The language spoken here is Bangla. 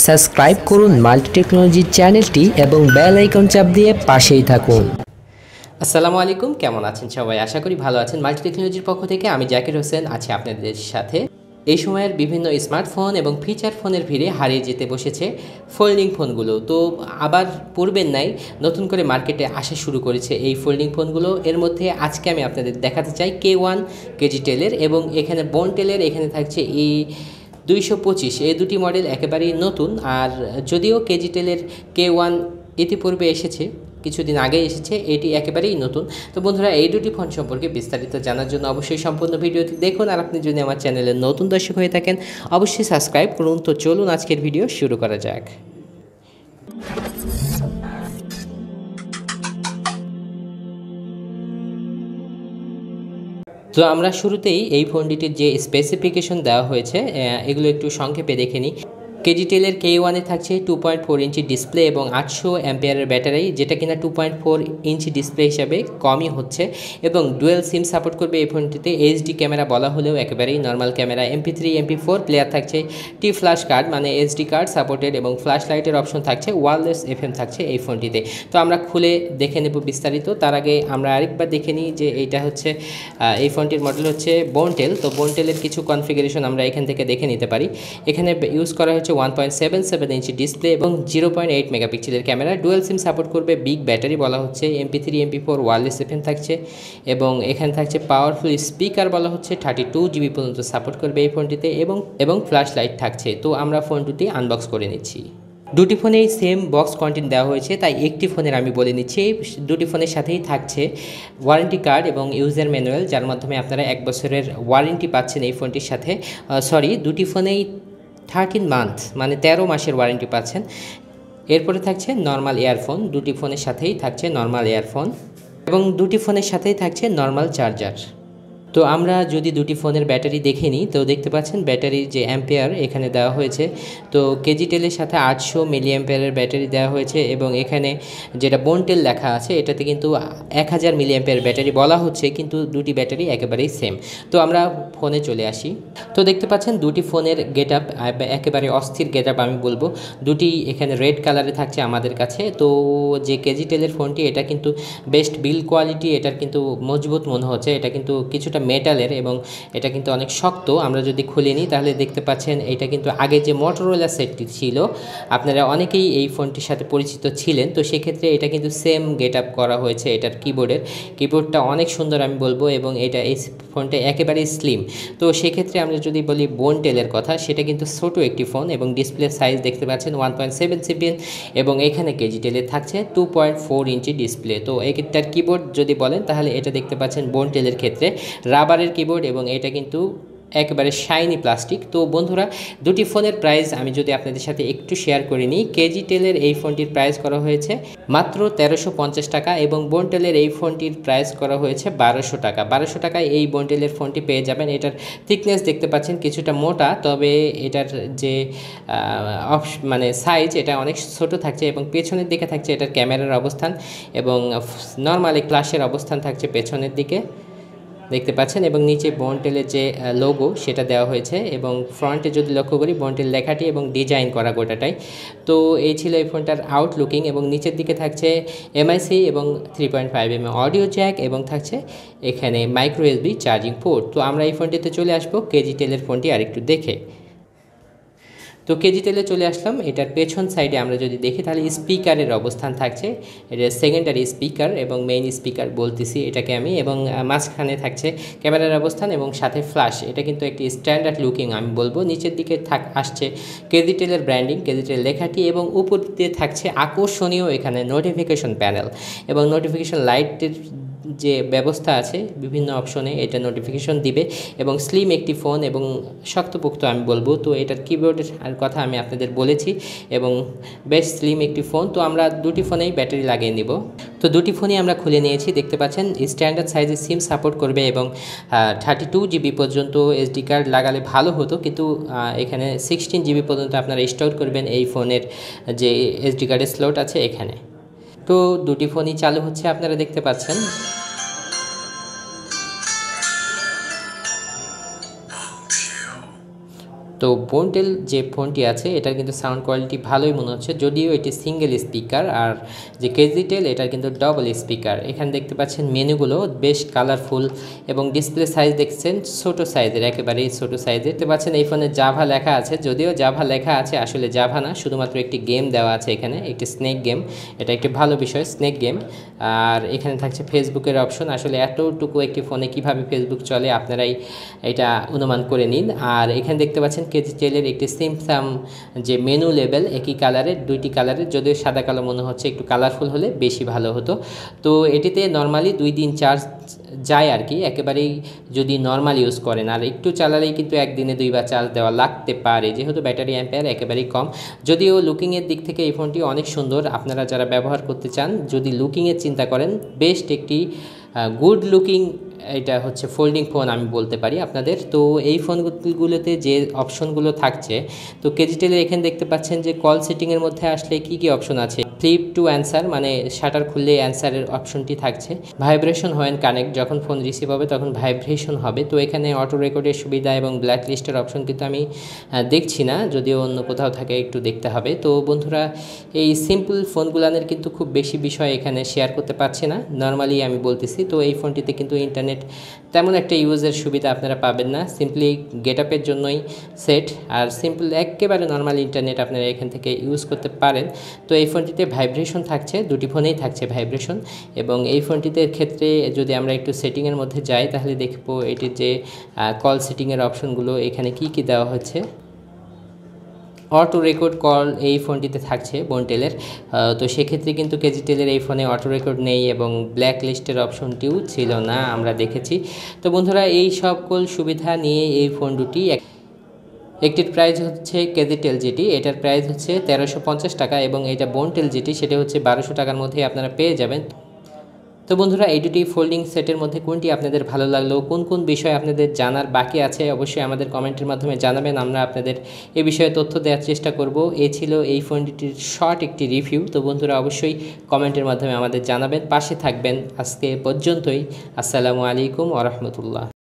সাবস্ক্রাইব করুন মাল্টি টেকনোলজি চ্যানেলটি এবং বেল আইকন চাপ দিয়ে পাশেই থাকুন। আসসালামু আলাইকুম, কেমন আছেন সবাই? আশা করি ভালো আছেন। মাল্টি টেকনোলজির পক্ষ থেকে আমি জাকির হোসেন আছি আপনাদের সাথে। এই সময়ের বিভিন্ন স্মার্টফোন এবং ফিচার ফোনের ভিড়ে হারিয়ে যেতে বসেছে ফোল্ডিং ফোনগুলো। তো আবার পূর্বের নাই নতুন করে মার্কেটে আসা শুরু করেছে এই ফোল্ডিং ফোনগুলো। এর মধ্যে আজকে আমি আপনাদের দেখাতে চাই K1 কেজিটেলের এবং এখানে বনটেলের। এখানে থাকছে A225, এই দুটি মডেল একেবারেই নতুন। আর যদিও কেজিটেলের K1 ইতিপূর্বে এসেছে, কিছুদিন আগে এসেছে, এটি একেবারেই নতুন। তো বন্ধুরা, এই দুটি ফোন সম্পর্কে বিস্তারিত জানার জন্য অবশ্যই সম্পূর্ণ ভিডিওটি দেখুন। আর আপনি যদি আমার চ্যানেলের নতুন দর্শক হয়ে থাকেন অবশ্যই সাবস্ক্রাইব করুন। তো চলুন আজকের ভিডিও শুরু করা যাক। তো আমরা শুরুতেই এই ফোনটির যে স্পেসিফিকেশন দেওয়া হয়েছে এগুলো একটু সংক্ষেপে দেখে নিই। কেজিটেলের K1 থাকছে 2.4 ইঞ্চি ডিসপ্লে এবং 800 অ্যাম্পিয়ারের ব্যাটারি, যেটা কিনা 2.4 ইঞ্চি ডিসপ্লে হিসাবে কমই হচ্ছে। এবং ডুয়েল সিম সাপোর্ট করবে এই ফোনটিতে। এইচডি ক্যামেরা বলা হলেও একেবারেই normal camera. MP3 MP4 player থাকছে, টি ফ্ল্যাশ কার্ড মানে এসডি কার্ড সাপোর্টেড এবং ফ্ল্যাশ লাইটের অপশন থাকছে, ওয়্যারলেস FM থাকছে এই ফোনটিতে। তো আমরা খুলে দেখে নেব বিস্তারিত। তার আগে আমরা আরেকবার দেখে নিই যে এইটা হচ্ছে এই ফোনটির মডেল হচ্ছে বনটেল। তো বনটেলের কিছু কনফিগারেশন আমরা এখান থেকে দেখে নিতে পারি। এখানে ইউজ করা হচ্ছে 1.77 ইঞ্চি ডিসপ্লে এবং 0.8 মেগাপিক্সেলের ক্যামেরা। ডুয়েল সিম সাপোর্ট করবে, বিগ ব্যাটারি বলা হচ্ছে, MP3 MP4 ওয়্যারলেস FM থাকছে এবং এখানে থাকছে পাওয়ারফুল স্পিকার বলা হচ্ছে, 32 GB পর্যন্ত সাপোর্ট করবে এই ফোনটিতে এবং ফ্ল্যাশ লাইট থাকছে। তো আমরা ফোন দুটি আনবক্স করে নিচ্ছি। দুটি ফোনেই সেম বক্স কন্টেন্ট দেওয়া হয়েছে, তাই একটি ফোনের আমি বলে নিচ্ছি। দুটি ফোনের সাথেই থাকছে ওয়ারেন্টি কার্ড এবং ইউজার ম্যানুয়াল, যার মাধ্যমে আপনারা 1 বছরের ওয়ারেন্টি পাচ্ছেন এই ফোনটির সাথে। দুটি ফোনেই 13 মান্থ মানে 13 মাসের ওয়ারেন্টি পাচ্ছেন। এরপরে থাকছে নর্মাল ইয়ারফোন, দুটি ফোনের সাথেই থাকছে নর্মাল ইয়ারফোন এবং দুটি ফোনের সাথেই থাকছে নর্মাল চার্জার। তো আমরা যদি দুটি ফোনের ব্যাটারি দেখে নিই তো দেখতে পাচ্ছেন ব্যাটারির যে অ্যাম্পিয়ার এখানে দেওয়া হয়েছে। তো কেজিটেলের সাথে 800 মিলি অ্যাম্পিয়ারের ব্যাটারি দেওয়া হয়েছে এবং এখানে যেটা বনটেল লেখা আছে এটাতে কিন্তু 1000 মিলি অ্যাম্পিয়ার ব্যাটারি বলা হচ্ছে, কিন্তু দুটি ব্যাটারি একেবারেই সেম। তো আমরা ফোনে চলে আসি। তো দেখতে পাচ্ছেন দুটি ফোনের গেট আপ একেবারে অস্থির গেট আপ আমি বলবো। দুটি এখানে রেড কালারে থাকছে আমাদের কাছে। তো যে কেজিটেলের ফোনটি এটা কিন্তু বেস্ট বিল্ড কোয়ালিটি, এটার কিন্তু মজবুত মনে হচ্ছে। এটা কিন্তু কিছুটা মেটালের এবং এটা কিন্তু অনেক শক্ত। আমরা যদি খুলে নিই তাহলে দেখতে পাচ্ছেন এটা কিন্তু আগে যে মোটরোলা সেটটি ছিল, আপনারা অনেকেই এই ফোনটির সাথে পরিচিত ছিলেন। তো সেক্ষেত্রে এটা কিন্তু সেম গেট আপ করা হয়েছে। এটার কিবোর্ডটা অনেক সুন্দর আমি বলবো এবং এই ফোনটা একেবারেই স্লিম। তো সেক্ষেত্রে আমরা যদি বলি বনটেলের কথা, সেটা কিন্তু ছোটো একটি ফোন এবং ডিসপ্লে সাইজ দেখতে পাচ্ছেন 1.7 এবং এখানে কেজিটেলের থাকছে 2.4 ইঞ্চি ডিসপ্লে। তো এইটার কিবোর্ড যদি বলেন তাহলে এটা দেখতে পাচ্ছেন বনটেলের ক্ষেত্রে রাবারের কিবোর্ড এবং এটা কিন্তু একেবারে শাইনি প্লাস্টিক। তো বন্ধুরা, দুটি ফোনের প্রাইস আমি যদি আপনাদের সাথে একটু শেয়ার করে নিই। কেজিটেলের এই ফোনটির প্রাইস করা হয়েছে মাত্র 1350 টাকা এবং বনটেলের এই ফোনটির প্রাইস করা হয়েছে 1200 টাকা। 1200 টাকায় এই বনটেলের ফোনটি পেয়ে যাবেন। এটার থিকনেস দেখতে পাচ্ছেন কিছুটা মোটা, তবে এটার যে মানে সাইজ এটা অনেক ছোট থাকছে এবং পেছনের দিকে থাকছে এটার ক্যামেরার অবস্থান এবং নর্মালি ক্লাসের অবস্থান থাকছে পেছনের দিকে দেখতে পাচ্ছেন এবং নিচে বনটেলের যে লোগো সেটা দেওয়া হয়েছে এবং ফ্রন্টে যদি লক্ষ্য করি বনটেল লেখাটি এবং ডিজাইন করা গোটাটাই। তো এই ছিল এই ফোনটার আউটলুকিং এবং নিচের দিকে থাকছে MIC এবং 3.5mm অডিও জ্যাক এবং থাকছে এখানে মাইক্রো USB চার্জিং পোর্ট। তো আমরা এই ফোনটিতে চলে আসবো কেজিটেলের ফোনটি আরেকটু দেখে। তো কেজিটেলে চলে আসলাম। এটার পেছন সাইডে আমরা যদি দেখি তাহলে স্পিকারের অবস্থান থাকছে, এটা সেকেন্ডারি স্পিকার এবং মেইন স্পিকার বলতেছি এটাকে আমি, এবং মাঝখানে থাকছে ক্যামেরার অবস্থান এবং সাথে ফ্ল্যাশ। এটা কিন্তু একটি স্ট্যান্ডার্ড লুকিং আমি বলবো। নিচের দিকে আসছে কেজিটেলের ব্র্যান্ডিং, কেজিটেল লেখাটি এবং উপর দিয়ে থাকছে আকর্ষণীয় এখানে নোটিফিকেশন প্যানেল এবং নোটিফিকেশন লাইটের যে ব্যবস্থা আছে বিভিন্ন অপশনে এটা নোটিফিকেশন দিবে এবং স্লিম একটি ফোন এবং শক্তপোক্ত আমি বলবো। তো এটার কিবোর্ডের কথা আমি আপনাদের বলেছি এবং বেশ স্লিম একটি ফোন। তো আমরা দুটি ফোনেই ব্যাটারি লাগিয়ে নিব। তো দুটি ফোনই আমরা খুলে নিয়েছি। দেখতে পাচ্ছেন স্ট্যান্ডার্ড সাইজের সিম সাপোর্ট করবে এবং 32 GB পর্যন্ত SD কার্ড লাগালে ভালো হতো, কিন্তু এখানে 16 GB পর্যন্ত আপনারা স্টোর করবেন এই ফোনের যে SD কার্ডের স্লট আছে এখানে। তো দুটি ফোনই চালু হচ্ছে আপনারা দেখতে পাচ্ছেন। তো বন্টেল যে ফোনটি আছে এটার কিন্তু সাউন্ড কোয়ালিটি ভালোই মনে হচ্ছে, যদিও এটি সিঙ্গেল স্পিকার। আর যে কেজিটেল এটার কিন্তু ডবল স্পিকার। এখানে দেখতে পাচ্ছেন মেনুগুলো বেশ কালারফুল এবং ডিসপ্লে সাইজ দেখছেন ছোট সাইজের, একেবারেই ছোট সাইজের। দেখতে পাচ্ছেন এই ফোনে জাভা লেখা আছে, যদিও জাভা লেখা আছে আসলে জাভা না, শুধুমাত্র একটি গেম দেওয়া আছে এখানে, একটি স্নেক গেম। এটা একটি ভালো বিষয়, স্নেক গেম। আর এখানে থাকছে ফেসবুকের অপশন। আসলে এতটুকু একটি ফোনে কিভাবে ফেসবুক চলে আপনারাই এটা অনুমান করে নিন। আর এখানে দেখতে পাচ্ছেন কেজিটেলের একটি সিমসাম যে মেনু লেভেল, একই কালারের, দুইটি কালারের, যদিও সাদা কালো মনে হচ্ছে, একটু কালারফুল হলে বেশি ভালো হতো। তো এটিতে নর্মালি 2 দিন চার্জ যায় আর কি, একেবারেই যদি নর্মাল ইউজ করেন। আর একটু চালালেই কিন্তু একদিনে 2বার চার্জ দেওয়া লাগতে পারে, যেহেতু ব্যাটারি অ্যাম্পিয়ার একেবারেই কম। যদিও লুকিংয়ের দিক থেকে এই ফোনটি অনেক সুন্দর। আপনারা যারা ব্যবহার করতে চান, যদি লুকিংয়ের চিন্তা করেন, বেস্ট একটি গুড লুকিং এটা হচ্ছে ফোল্ডিং ফোন আমি বলতে পারি আপনাদের। তো এই ফোনগুলোতে যে অপশনগুলো থাকছে, তো কেজিটেলের এখানে দেখতে পাচ্ছেন যে কল সেটিংয়ের মধ্যে আসলে কি কি অপশন আছে। ফ্লিপ টু অ্যান্সার, মানে শাটার খুললে অ্যান্সারের অপশনটি থাকছে। ভাইব্রেশন হোয়েন কানেক্ট, যখন ফোন রিসিভ হবে তখন ভাইব্রেশন হবে। তো এখানে অটো রেকর্ডের সুবিধা এবং ব্ল্যাক লিস্টের অপশন কিন্তু আমি দেখছি না, যদিও অন্য কোথাও থাকে, একটু দেখতে হবে। তো বন্ধুরা, এই সিম্পল ফোনগুলানের কিন্তু খুব বেশি বিষয় এখানে শেয়ার করতে পারছি না, নর্মালি আমি বলতেছি। তো এই ফোনটিতে কিন্তু ইন্টারনেট তেমন একটা ইউজের সুবিধা আপনারা পাবেন না, সিম্পলি গেট আপের জন্যই সেট। আর সিম্পল একেবারে নর্মাল ইন্টারনেট আপনারা এখান থেকে ইউজ করতে পারেন। তো এই ফোনটিতে ভাইব্রেশন থাকছে, দুটি ফোনেই থাকছে ভাইব্রেশন। এবং এই ফোনটিতে ক্ষেত্রে যদি আমরা একটু সেটিংয়ের মধ্যে যাই, তাহলে দেখব এটির যে কল সেটিংয়ের অপশনগুলো এখানে কি কি দেওয়া হচ্ছে। অটো রেকর্ড কল এই ফোনটিতে থাকছে বন্টেলের। তো সেক্ষেত্রে কিন্তু কেজিটেলের এই ফোনে অটো রেকর্ড নেই এবং ব্ল্যাক লিস্টের অপশনটিও ছিল না, আমরা দেখেছি। তো বন্ধুরা, এই সকল সুবিধা নিয়ে এই ফোন দুটি, একটির প্রাইস হচ্ছে কেজিটেল যেটি, এটার প্রাইস হচ্ছে 1350 টাকা, এবং এটা বন্টেল যেটি সেটা হচ্ছে 1200 টাকার মধ্যে আপনারা পেয়ে যাবেন। তো বন্ধুরা, এই দুটি ফোল্ডিং সেটের মধ্যে কোনটি আপনাদের ভালো লাগলো, কোন কোন বিষয় আপনাদের জানার বাকি আছে, অবশ্যই আমাদের কমেন্টের মাধ্যমে জানাবেন, আমরা আপনাদের এ বিষয়ে তথ্য দেওয়ার চেষ্টা করব। এই ছিল এই ফোন দুটির শর্ট একটি রিভিউ। তো বন্ধুরা, অবশ্যই কমেন্টের মাধ্যমে আমাদের জানাবেন, পাশে থাকবেন। আজকে পর্যন্তই। আসসালামু আলাইকুম ওয়া রাহমাতুল্লাহ।